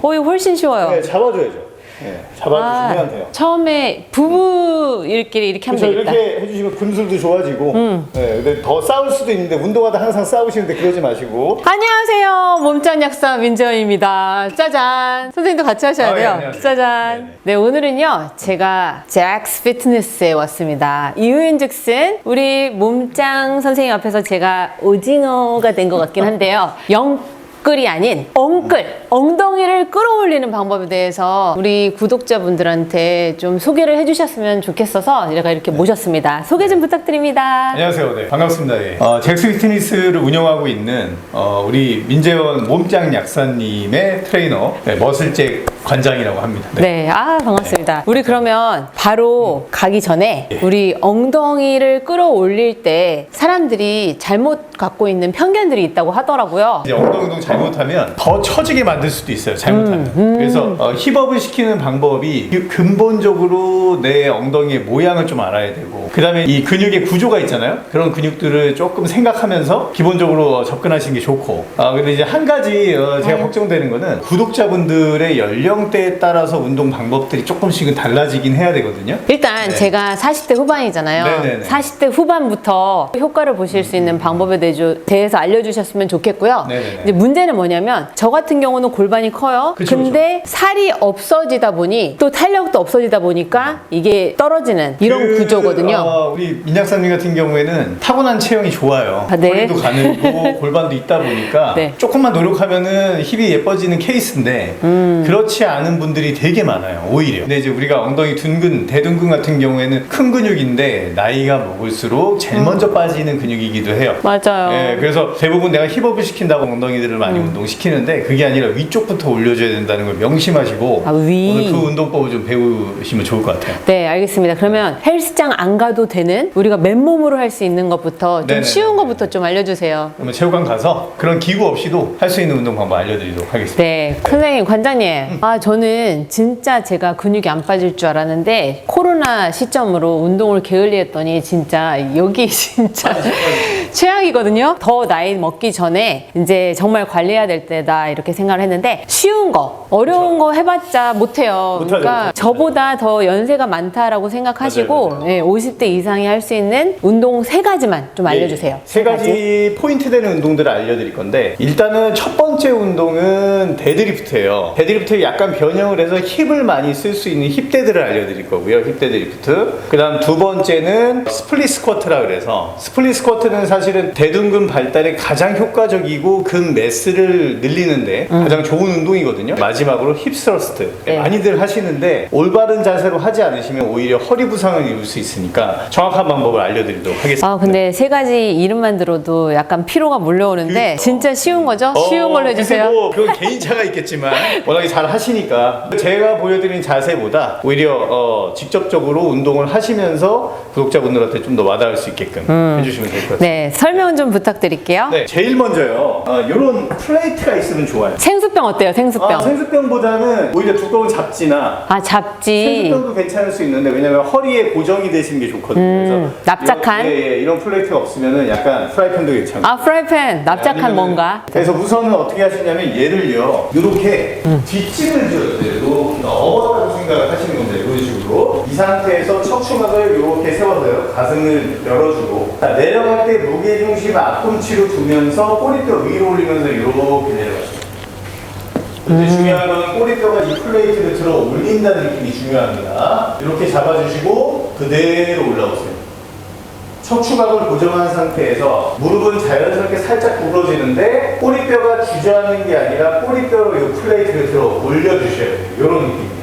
이거 훨씬 쉬워요. 네, 잡아줘야죠. 네, 잡아주시면 돼요. 처음에 부부일끼리 이렇게 하면 그렇죠. 되겠다. 이렇게 해주시면 근술도 좋아지고. 네, 근데 더 싸울 수도 있는데 운동하다 항상 싸우시는데 그러지 마시고. 안녕하세요. 몸짱 약사 민정입니다. 짜잔. 선생님도 같이 하셔야 돼요. 안녕하세요. 짜잔. 네네. 네, 오늘은요. 제가 잭스 피트니스에 왔습니다. 이유인즉슨 우리 몸짱 선생님 앞에서 제가 오징어가 된 것 같긴 한데요. 끌이 아닌 엉덩이를 끌어올리는 방법에 대해서 우리 구독자분들한테 좀 소개를 해주셨으면 좋겠어서 제가 이렇게 모셨습니다. 소개 좀 부탁드립니다. 안녕하세요. 네, 반갑습니다. 예. 잭스 피트니스를 운영하고 있는 우리 민재원 몸짱 약사님의 트레이너 머슬잭 관장이라고 합니다. 네, 반갑습니다. 우리 그러면 바로 가기 전에 우리 엉덩이를 끌어올릴 때 사람들이 잘못 갖고 있는 편견들이 있다고 하더라고요. 이제 엉덩이 운동 잘못하면 더 처지게 만들 수도 있어요. 잘못하면. 그래서 힙업을 시키는 방법이 근본적으로 내 엉덩이의 모양을 좀 알아야 되고, 그 다음에 이 근육의 구조가 있잖아요. 그런 근육들을 조금 생각하면서 기본적으로 접근하시는 게 좋고. 근데 이제 한 가지 제가 걱정되는 거는 구독자분들의 연령대에 따라서 운동 방법들이 조금씩은 달라지긴 해야 되거든요. 일단 네. 제가 40대 후반이잖아요. 네네네. 40대 후반부터 효과를 보실 수 있는 방법에 대해서 알려주셨으면 좋겠고요. 네네네. 이제 문제는 뭐냐면 저 같은 경우는 골반이 커요. 그쵸, 근데 살이 없어지다 보니 또 탄력도 없어지다 보니까 이게 떨어지는 이런 구조거든요. 우리 민약사님 같은 경우에는 타고난 체형이 좋아요. 네. 허리도 가늘고 골반도 있다 보니까 네. 조금만 노력하면은 힙이 예뻐지는 케이스인데 그렇지 않은 분들이 되게 많아요. 오히려. 근데 이제 우리가 엉덩이 둔근, 대둔근 같은 경우에는 큰 근육인데 나이가 먹을수록 제일 먼저 빠지는 근육이기도 해요. 맞아요. 예, 그래서 대부분 내가 힙업을 시킨다고 엉덩이들을 많이 운동시키는데 그게 아니라 위쪽부터 올려줘야 된다는 걸 명심하시고 위. 오늘 그 운동법을 좀 배우시면 좋을 것 같아요. 네, 알겠습니다. 그러면 헬스장 안 가도 되는 우리가 맨몸으로 할 수 있는 것부터 좀 네네네. 쉬운 것부터 좀 알려주세요. 그러면 체육관 가서 그런 기구 없이도 할 수 있는 운동 방법 알려드리도록 하겠습니다. 네, 선생님, 관장님. 저는 진짜 제가 근육이 안 빠질 줄 알았는데 코로나 시점으로 운동을 게을리했더니 진짜 여기 진짜 최악이거든요. 더 나이 먹기 전에 이제 정말 관리해야 될 때다 이렇게 생각을 했는데 쉬운 거, 어려운 거 해봤자 못해요. 못하죠, 그러니까 못하죠. 저보다 더 연세가 많다라고 생각하시고 맞아요. 네, 50대 이상이 할 수 있는 운동 3가지만 좀 알려주세요. 세 가지 포인트 되는 운동들을 알려드릴 건데 일단은 첫 번째 운동은 데드리프트예요. 데드리프트에 약간 변형을 해서 힙을 많이 쓸 수 있는 힙데드를 알려드릴 거고요. 힙데드리프트. 그 다음 두 번째는 스플릿 스쿼트라 그래서 스플릿 스쿼트는 사실은 대둔근 발달에 가장 효과적이고 근 매스를 늘리는데 가장 좋은 운동이거든요. 마지막으로 힙 스러스트. 네. 많이들 하시는데 올바른 자세로 하지 않으시면 오히려 허리 부상을 입을 수 있으니까 정확한 방법을 알려드리도록 하겠습니다. 근데 3가지 이름만 들어도 약간 피로가 몰려오는데 진짜 쉬운 거죠? 쉬운 걸로 해주세요. 근데 뭐 그건 개인차가 있겠지만 워낙에 잘 하시니까 제가 보여드린 자세보다 오히려 직접적으로 운동을 하시면서 구독자분들한테 좀 더 와닿을 수 있게끔 해주시면 될 것 같아요. 네, 설명 좀 부탁드릴게요. 네, 제일 먼저요. 이런 플레이트가 있으면 좋아요. 생수병 어때요? 생수병. 생수병보다는 오히려 두꺼운 잡지나 잡지. 생수병도 괜찮을 수 있는데 왜냐면 허리에 고정이 되시는 게 좋거든요. 그래서 납작한? 이런 플레이트가 없으면은 약간 프라이팬도 괜찮고. 프라이팬. 납작한 아니면은 뭔가. 그래서 우선은 어떻게 하시냐면 얘를요 이렇게 뒷짐을 줘야 돼요. 이렇게 넘어가라고 생각을 하시는 겁니다. 이런 식으로 이 상태에서 척추막을 이렇게 세워서요 가슴을 열어주고 자, 내려갈 때 무게중심 앞꿈치로 두면서 꼬리뼈 위로 올리면서 이렇게 내려가시죠. 근데 중요한 거는 꼬리뼈가 이 플레이트를 들어 올린다는 느낌이 중요합니다. 이렇게 잡아주시고 그대로 올라오세요. 척추각을 고정한 상태에서 무릎은 자연스럽게 살짝 구부러지는데 꼬리뼈가 주저앉는 게 아니라 꼬리뼈로 이 플레이트를 들어 올려주셔야 돼요. 이런 느낌이에요.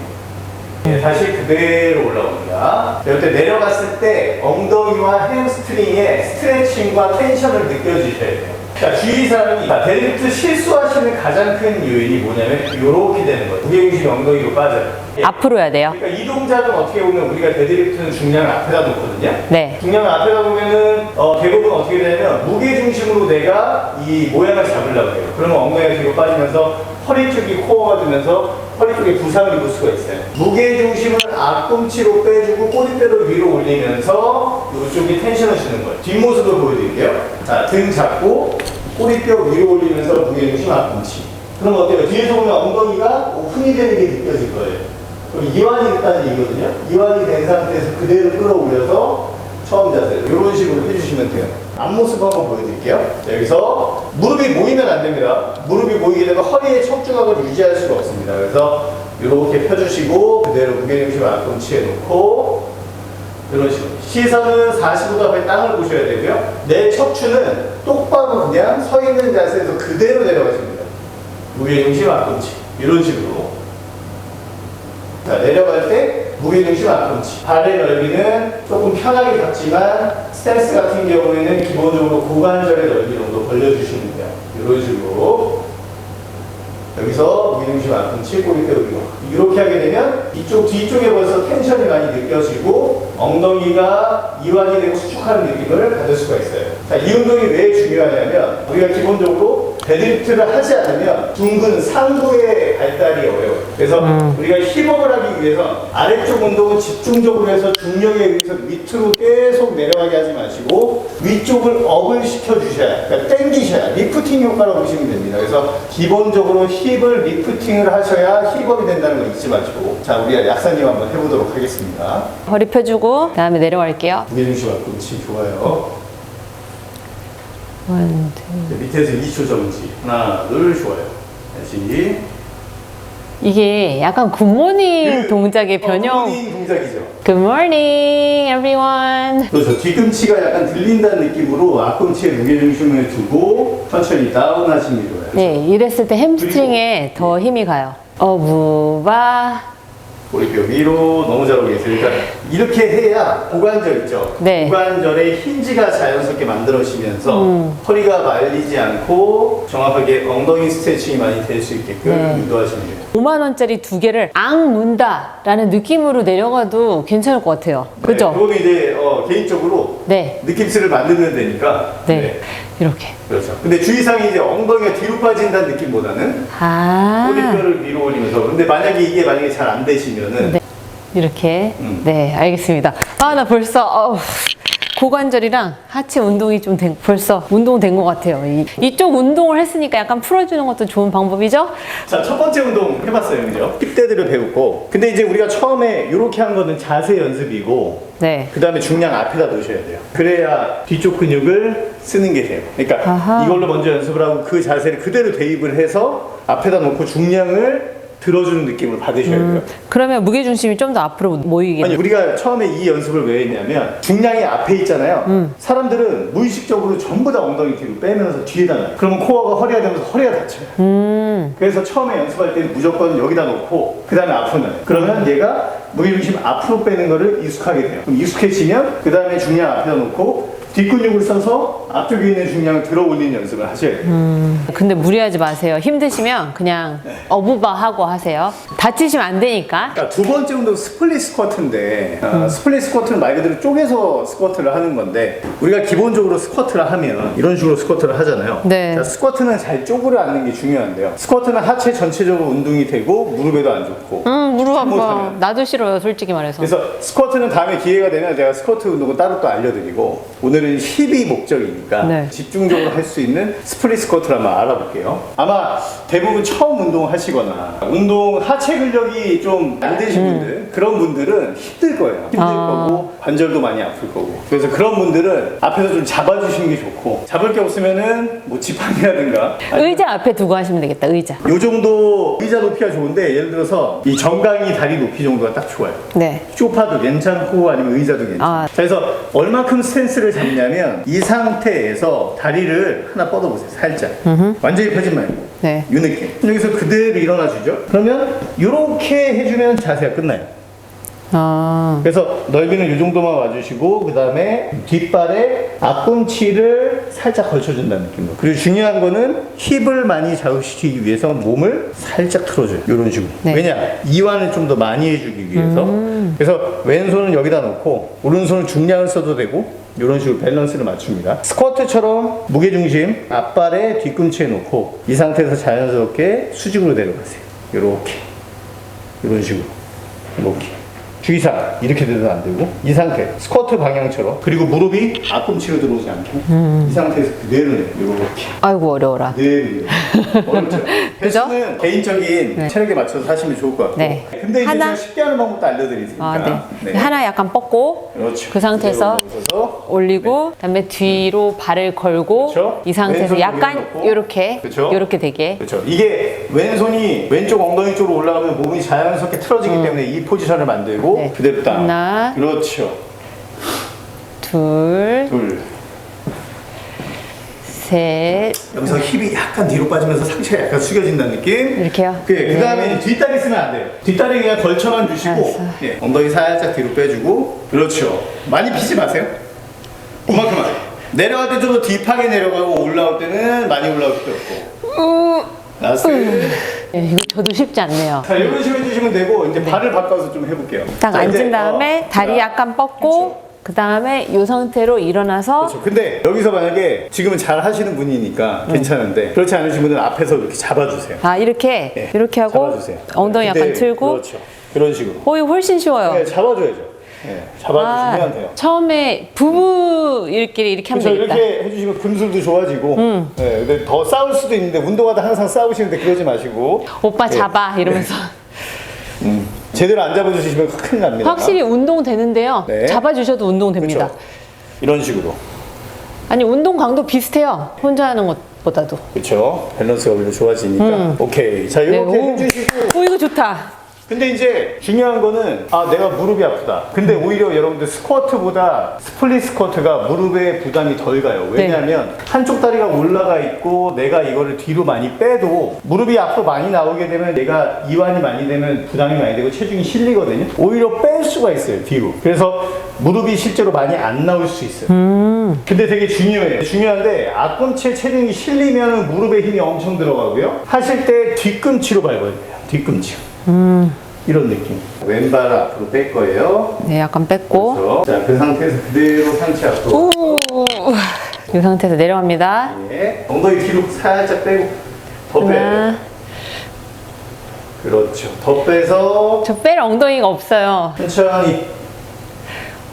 네, 다시 그대로 올라옵니다. 이럴 때 내려갔을 때 엉덩이와 햄스트링의 스트레칭과 텐션을 느껴주셔야 돼요. 자, 주의사항이 데드리프트 실수하시는 가장 큰 요인이 뭐냐면 이렇게 되는 거예요. 무게중심이 엉덩이로 빠져요. 앞으로 해야 돼요. 그러니까 이 동작은 어떻게 보면 우리가 데드리프트는 중량을 앞에다 놓거든요. 네. 중량을 앞에다 놓으면은 대부분 어떻게 되냐면 무게 중심으로 내가 이 모양을 잡으려고 해요. 그러면 엉덩이가 뒤로 빠지면서 허리 쪽이 코어가 되면서 허리 쪽에 부상을 입을 수가 있어요. 무게 중심을 앞꿈치로 빼주고 꼬리뼈를 위로 올리면서 이쪽에 텐션을 주는 거예요. 뒷모습을 보여드릴게요. 자, 등 잡고 꼬리뼈 위로 올리면서 무게 중심 앞꿈치. 그럼 어때요? 뒤에서 보면 엉덩이가 오픈이 되는 게 느껴질 거예요. 그럼 이완이 됐다는 얘기거든요. 이완이 된 상태에서 그대로 끌어올려서 처음 자세 이런 식으로 해주시면 돼요. 앞모습 한번 보여드릴게요. 자, 여기서 무릎이 모이면 안 됩니다. 무릎이 모이게 되면 허리의 척추각을 유지할 수가 없습니다. 그래서 이렇게 펴주시고 그대로 무게중심을 앞꿈치에 놓고 이런 식으로 시선은 45도 앞에 땅을 보셔야 되고요. 내 척추는 똑바로 그냥 서 있는 자세에서 그대로 내려가십니다. 무게중심 앞꿈치 이런 식으로. 자, 내려갈 때 무게중심 앞꿈치. 발의 넓이는 조금 편하게 잡지만 스탠스 같은 경우에는 기본적으로 고관절의 넓이 정도 벌려주시면 돼요. 이런 식으로. 여기서 무게중심 앞꿈치, 꼬리뼈 올리고. 이렇게 하게 되면 이쪽 뒤쪽에 벌써 텐션이 많이 느껴지고 엉덩이가 이완이 되고 수축하는 느낌을 받을 수가 있어요. 자, 이 운동이 왜 중요하냐면 우리가 기본적으로 데드리프트를 하지 않으면 둥근 상부의 발달이 어려워요. 그래서 우리가 힙업을 하기 위해서 아래쪽 운동은 집중적으로 해서 중력에 의해서 밑으로 계속 내려가게 하지 마시고 위쪽을 업을 시켜주셔야, 그러니까 당기셔야 리프팅 효과라고 보시면 됩니다. 그래서 기본적으로 힙을 리프팅을 하셔야 힙업이 된다는 거 잊지 마시고. 자, 우리 약사님 한번 해보도록 하겠습니다. 허리 펴주고 그다음에 내려갈게요. 무게중심 앞꿈치 좋아요. 원, 투. 네, 밑에서 2초 정지. 하나, 둘, 좋아요. 다시. 이게 약간 굿모닝 동작의 변형. 굿모닝 동작이죠. Good morning, everyone. 그렇죠. 뒤꿈치가 약간 들린다는 느낌으로 앞꿈치에 무게중심을 두고 천천히 다운하시면 좋아요. 네, 이랬을 때 햄스트링에 더 힘이 가요. 어부바. 머리뼈 위로 너무 잘하고 계세요. 그러니까 이렇게 해야 고관절 있죠. 네. 고관절의 힌지가 자연스럽게 만들어지면서 허리가 말리지 않고 정확하게 엉덩이 스트레칭이 많이 될 수 있게끔 네. 유도하시면 돼요. 5만 원짜리 두 개를 앙 문다라는 느낌으로 내려가도 괜찮을 것 같아요. 네, 그죠? 그거는 이제 개인적으로 네. 느낌치를 만들면 되니까. 네. 이렇게. 그렇죠. 근데 주의사항이 이제 엉덩이가 뒤로 빠진다는 느낌보다는 아. 꼬리뼈를 위로 올리면서. 근데 만약에 이게 잘 안 되시면은 네. 이렇게. 네, 알겠습니다. 아, 나 벌써 고관절이랑 하체 운동이 좀 벌써 운동된 것 같아요. 이쪽 운동을 했으니까 약간 풀어주는 것도 좋은 방법이죠? 자, 첫 번째 운동 해봤어요, 그죠? 힙대들을 배웠고. 근데 이제 우리가 처음에 이렇게 한 거는 자세 연습이고, 네. 그 다음에 중량 앞에다 놓으셔야 돼요. 그래야 뒤쪽 근육을 쓰는 게 돼요. 그러니까 아하. 이걸로 먼저 연습을 하고 그 자세를 그대로 대입을 해서 앞에다 놓고 중량을 들어주는 느낌을 받으셔야 돼요. 그러면 무게중심이 좀 더 앞으로 모이게 아니, 돼요. 우리가 처음에 이 연습을 왜 했냐면 중량이 앞에 있잖아요. 사람들은 무의식적으로 전부 다 엉덩이 뒤로 빼면서 뒤에다 놔요. 그러면 코어가 허리가 되면서 허리가 다쳐요. 그래서 처음에 연습할 때는 무조건 여기다 놓고 그 다음에 앞으로 놔요. 그러면 얘가 무게중심 앞으로 빼는 거를 익숙하게 돼요. 그럼 익숙해지면 그 다음에 중량 앞에다 놓고 뒷근육을 써서 앞쪽에 있는 중량을 들어 올리는 연습을 하셔야 돼요. 근데 무리하지 마세요. 힘드시면 그냥 어부바 하고 하세요. 다치시면 안 되니까. 그러니까 두 번째 운동 스플릿 스쿼트인데 스플릿 스쿼트는 말 그대로 쪼개서 스쿼트를 하는 건데 우리가 기본적으로 스쿼트를 하면 이런 식으로 스쿼트를 하잖아요. 네. 자, 스쿼트는 잘 쪼그려 앉는 게 중요한데요. 스쿼트는 하체 전체적으로 운동이 되고 무릎에도 안 좋고 무릎 아파. 잘못하면. 나도 싫어요, 솔직히 말해서. 그래서 스쿼트는 다음에 기회가 되면 제가 스쿼트 운동을 따로 또 알려드리고 오늘은 힙이 목적이니까 네. 집중적으로 할 수 있는 스플릿 스쿼트를 한번 알아볼게요. 아마 대부분 처음 운동하시거나 운동 하체 근력이 좀 안 되신 분들 그런 분들은 힘들 거예요. 힘들 거고 관절도 많이 아플 거고 그래서 그런 분들은 앞에서 좀 잡아주시는 게 좋고 잡을 게 없으면은 뭐 지팡이라든가 의자 앞에 두고 하시면 되겠다, 의자. 요 정도 의자 높이가 좋은데 예를 들어서 이 정강이 다리 높이 정도가 딱 좋아요. 네. 소파도 괜찮고 아니면 의자도 괜찮고. 아. 자, 그래서 얼마큼 스탠스를 잡냐면 이 상태에서 다리를 하나 뻗어보세요. 살짝. 완전히 펴지 말고. 네. 이 느낌. 여기서 그대로 일어나 주죠. 그러면 이렇게 해주면 자세가 끝나요. 그래서 넓이는 이 정도만 와주시고 그 다음에 뒷발에 앞꿈치를 살짝 걸쳐준다는 느낌으로. 그리고 중요한 거는 힙을 많이 자극시키기 위해서 몸을 살짝 틀어줘요. 이런 식으로. 네. 왜냐? 이완을 좀 더 많이 해주기 위해서. 그래서 왼손은 여기다 놓고 오른손은 중량을 써도 되고 이런 식으로 밸런스를 맞춥니다. 스쿼트처럼 무게중심 앞발에 뒤꿈치에 놓고 이 상태에서 자연스럽게 수직으로 내려가세요. 이렇게. 이런 식으로. 이렇게. 주의사항 이렇게 돼도 안 되고 이 상태 스쿼트 스쿼트 방향처럼. 그리고 무릎이 앞꿈치로 들어오지 않고 이 상태에서 그대로 이렇게. 아이고 어려워라. 네, 어렵죠. 그죠? 횟수는 개인적인 체력에 맞춰서 하시면 좋을 것 같고. 네. 근데 이제 하나? 제가 쉽게 하는 방법도 알려드리니까. 아, 네. 하나 약간 뻗고 그렇죠. 그 상태에서 그대로 올리고 그다음에 뒤로 발을 걸고 그렇죠. 이 상태에서 왼손 약간 올려놓고. 요렇게 그렇죠. 요렇게 되게 그렇죠. 이게 왼손이 왼쪽 엉덩이 쪽으로 올라가면 몸이 자연스럽게 틀어지기 때문에 이 포지션을 만들고 네. 그대로 딱. 하나. 그렇죠. 둘, 둘. 셋 여기서 힙이 약간 뒤로 빠지면서 상체가 약간 숙여진다는 느낌. 이렇게요. 그 다음에 뒷다리 쓰면 안 돼요. 뒷다리 그냥 걸쳐만 주시고 알았어. 예, 엉덩이 살짝 뒤로 빼주고. 그렇죠. 많이 피지 마세요. 그만큼 하세요. 내려갈 때 좀 더 딥하게 내려가고 올라올 때는 많이 올라올 필요 없고. 라스트. 예, 이거 저도 쉽지 않네요. 자, 이런 식으로 해주시면 되고 이제 발을 바꿔서 좀 해볼게요. 딱 자, 이제, 앉은 다음에 다리 자, 약간 뻗고 그 다음에 이 상태로 일어나서 그렇죠. 근데 여기서 만약에 지금은 잘 하시는 분이니까 괜찮은데 그렇지 않으신 분은 앞에서 이렇게 잡아주세요. 아 이렇게 예, 이렇게 하고 잡아주세요. 엉덩이 약간 그대로, 틀고 그렇죠. 그런 식으로. 이거 훨씬 쉬워요. 네, 잡아줘야죠. 네, 잡아주시면 돼요. 처음에 부부끼리 이렇게 하면 그렇죠. 되겠다. 이렇게 해주시면 근술도 좋아지고. 네, 근데 더 싸울 수도 있는데 운동하다 항상 싸우시는데 그러지 마시고. 오빠 네. 잡아 이러면서 제대로 안 잡아주시면 큰일 납니다. 확실히 운동 되는데요. 네. 잡아주셔도 운동 됩니다. 그렇죠. 이런 식으로. 아니 운동 강도 비슷해요. 혼자 하는 것보다도. 그렇죠. 밸런스가 오히려 좋아지니까. 오케이. 자, 이렇게 오. 해주시고. 오 이거 좋다. 근데 이제 중요한 거는 내가 무릎이 아프다. 근데 오히려 여러분들 스쿼트보다 스플릿 스쿼트가 무릎에 부담이 덜 가요. 왜냐하면 한쪽 다리가 올라가 있고 내가 이거를 뒤로 많이 빼도 무릎이 앞으로 많이 나오게 되면 내가 이완이 많이 되면 부담이 많이 되고 체중이 실리거든요. 오히려 뺄 수가 있어요, 뒤로. 그래서 무릎이 실제로 많이 안 나올 수 있어요. 근데 되게 중요해요. 중요한데 앞꿈치에 체중이 실리면 무릎에 힘이 엄청 들어가고요. 하실 때 뒤꿈치로 밟아야 돼요. 뒤꿈치. 이런 느낌. 왼발 앞으로 뺄 거예요. 네, 약간 뺐고. 그렇죠. 자, 그 상태에서 그대로 상체 앞으로. 이 상태에서 내려갑니다. 예. 엉덩이 뒤로 살짝 빼고 더 빼야 돼요. 하나. 그렇죠. 더 빼서 저 뺄 엉덩이가 없어요. 천천히.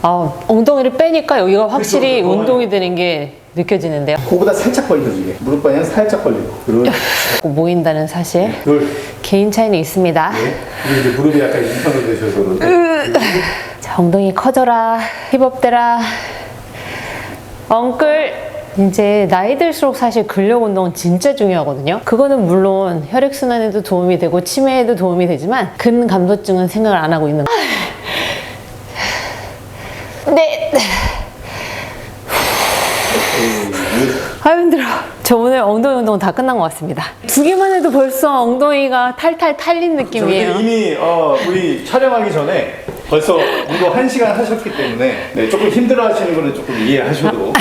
엉덩이를 빼니까 여기가 확실히 그렇죠. 운동이 되는 게 느껴지는데요. 그거보다 살짝 벌려주게. 무릎 방향 살짝 벌리고. 그렇죠. 자꾸 모인다는 사실. 둘. 개인 차이는 있습니다. 예. 그리고 이제 무릎이 약간 이상으로 되셔서 그런데. 자, 엉덩이 커져라. 힙업되라. 엉클. 이제 나이 들수록 사실 근력 운동은 진짜 중요하거든요. 그거는 물론 혈액순환에도 도움이 되고 치매에도 도움이 되지만 근감소증은 생각을 안 하고 있는 거예요. 네. 힘들어. 저 오늘 엉덩이 운동 다 끝난 것 같습니다. 두 개만 해도 벌써 엉덩이가 탈탈 탈린 느낌이에요. 이미 우리 촬영하기 전에 벌써 운동 1시간 하셨기 때문에 네, 조금 힘들어 하시는 거는 조금 이해하셔도.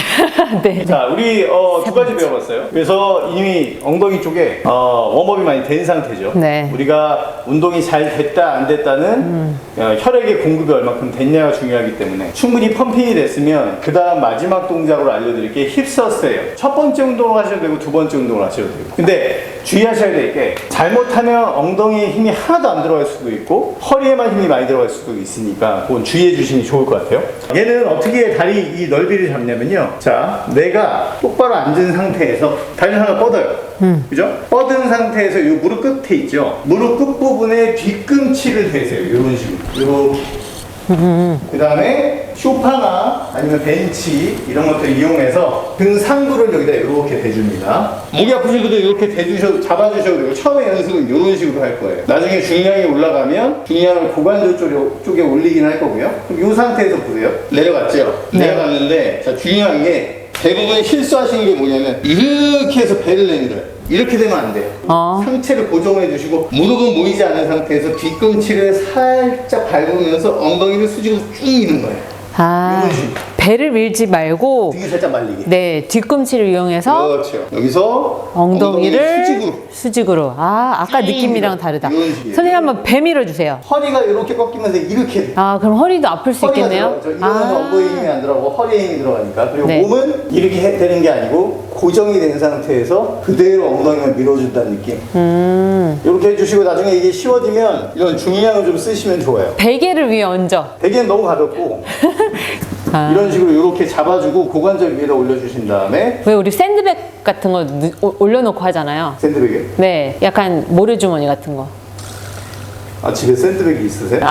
네. 자, 우리 두 가지 배워봤어요. 그래서 이미 엉덩이 쪽에 웜업이 많이 된 상태죠. 네. 우리가 운동이 잘 됐다 안 됐다는 혈액의 공급이 얼마큼 됐냐가 중요하기 때문에 충분히 펌핑이 됐으면 그 다음 마지막 동작으로 알려드릴 게 힙서스예요. 첫 번째 운동을 하셔도 되고 두 번째 운동을 하셔도 되고. 근데 주의하셔야 될 게 잘못하면 엉덩이에 힘이 하나도 안 들어갈 수도 있고 허리에만 힘이 많이 들어갈 수도 있으니까 그건 주의해 주시니 좋을 것 같아요. 얘는 어떻게 다리 이 넓이를 잡냐면요. 자, 내가 똑바로 앉은 상태에서 다리를 하나 뻗어요. 그죠? 뻗은 상태에서 이 무릎 끝에 있죠. 무릎 끝 부분에 뒤꿈치를 대세요. 이런 식으로. 그 다음에 쇼파나 아니면 벤치 이런 것들 이용해서 등 상부를 여기다 이렇게 대줍니다. 목이 아프신 분들 이렇게 잡아주셔도 되고 처음에 연습은 이런 식으로 할 거예요. 나중에 중량이 올라가면 중량을 고관절 쪽에 올리긴 할 거고요. 그럼 이 상태에서 보세요. 내려갔죠? 네. 내려갔는데 자, 중요한 게 대부분 실수하시는 게 뭐냐면 이렇게 해서 배를 내밀어요. 이렇게 되면 안 돼요. 상체를 고정해 주시고 무릎은 모이지 않은 상태에서 뒤꿈치를 살짝 밟으면서 엉덩이를 수직으로 쭉 미는 거예요. 이런 식으로. 배를 밀지 말고 등이 살짝 말리게. 네, 뒤꿈치를 이용해서 그렇죠. 여기서 엉덩이를 수직으로. 아까 쭉 느낌이랑 밀어. 다르다. 이런 식이에요. 선생님 한번 배 밀어주세요. 허리가 이렇게 꺾이면서 이렇게 돼. 그럼 허리도 아플 수 있겠네요. 이거는 엉덩이 힘이 안 들어가고 허리에 힘이 들어가니까. 그리고 네. 몸은 이렇게 되는 게 아니고 고정이 된 상태에서 그대로 엉덩이만 밀어준다는 느낌. 이렇게 해주시고 나중에 이게 쉬워지면 이런 중량을 좀 쓰시면 좋아요. 베개를 위에 얹어. 베개는 너무 가볍고 이런 식으로 이렇게 잡아주고 고관절 위에다 올려주신 다음에 왜 우리 샌드백 같은 거 올려놓고 하잖아요. 샌드백에. 네, 약간 모래주머니 같은 거. 아, 집에 샌드백이 있으세요?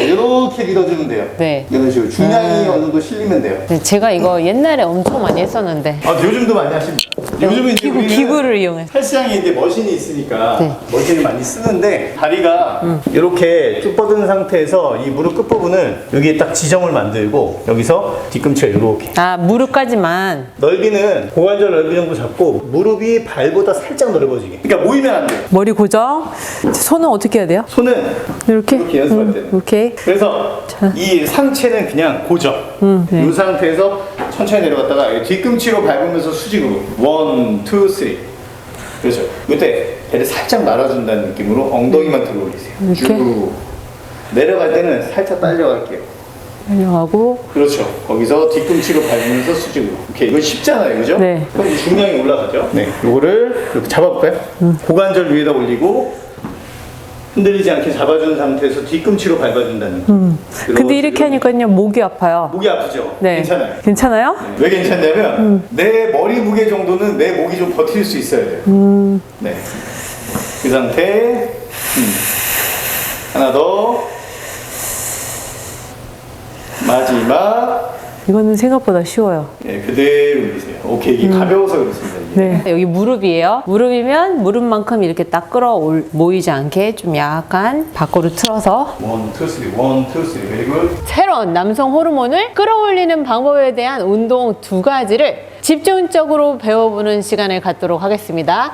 이렇게 밀어주면 돼요. 네. 이런 식으로 중량이 어느 정도 실리면 돼요. 네, 제가 이거 옛날에 엄청 많이 했었는데. 아, 요즘도 많이 하십니다. 요즘은 이제 우리는 기구를 이용해. 헬스장에 이제 머신이 있으니까 네. 머신을 많이 쓰는데 다리가 이렇게 쭉 뻗은 상태에서 이 무릎 끝부분을 여기에 딱 지점을 만들고 여기서 뒤꿈치가 이렇게 아, 무릎까지만. 넓이는 고관절 넓이 정도 잡고 무릎이 발보다 살짝 넓어지게. 그러니까 모이면 안 돼요. 머리 고정. 손은 어떻게 해야 돼요? 손은 이렇게? 이렇게 연습할 때는. 이렇게. 그래서 이 상체는 그냥 고정. 네. 이 상태에서 천천히 내려갔다가 뒤꿈치로 밟으면서 수직으로 1, 2, 3. 그렇죠. 이때 배를 살짝 말아준다는 느낌으로 엉덩이만 들어 올리세요. 이렇게? 쭉. 내려갈 때는 살짝 딸려갈게요. 하고. 그렇죠. 거기서 뒤꿈치로 밟으면서 수직으로. 오케이. 이거 쉽잖아요. 그죠? 네. 그럼 이 중량이 올라가죠? 네. 요거를 이렇게 잡아볼까요? 고관절 위에다 올리고 흔들리지 않게 잡아준 상태에서 뒤꿈치로 밟아준다는 느낌. 근데 이렇게 하니까요, 목이 아파요. 목이 아프죠? 네. 괜찮아요. 괜찮아요? 왜 괜찮냐면 내 머리 무게 정도는 내 목이 좀 버틸 수 있어야 돼요. 네. 그 상태. 하나 더. 마지막. 이거는 생각보다 쉬워요. 네, 그대로 올리세요. 오케이, 이게 가벼워서 그렇습니다. 이게. 네. 여기 무릎이에요. 무릎이면 무릎만큼 이렇게 딱 모이지 않게 좀 약간 밖으로 틀어서 1, 2, 3, 1, 2, 3. Very good. 새로운 남성 호르몬을 끌어올리는 방법에 대한 운동 두 가지를 집중적으로 배워보는 시간을 갖도록 하겠습니다.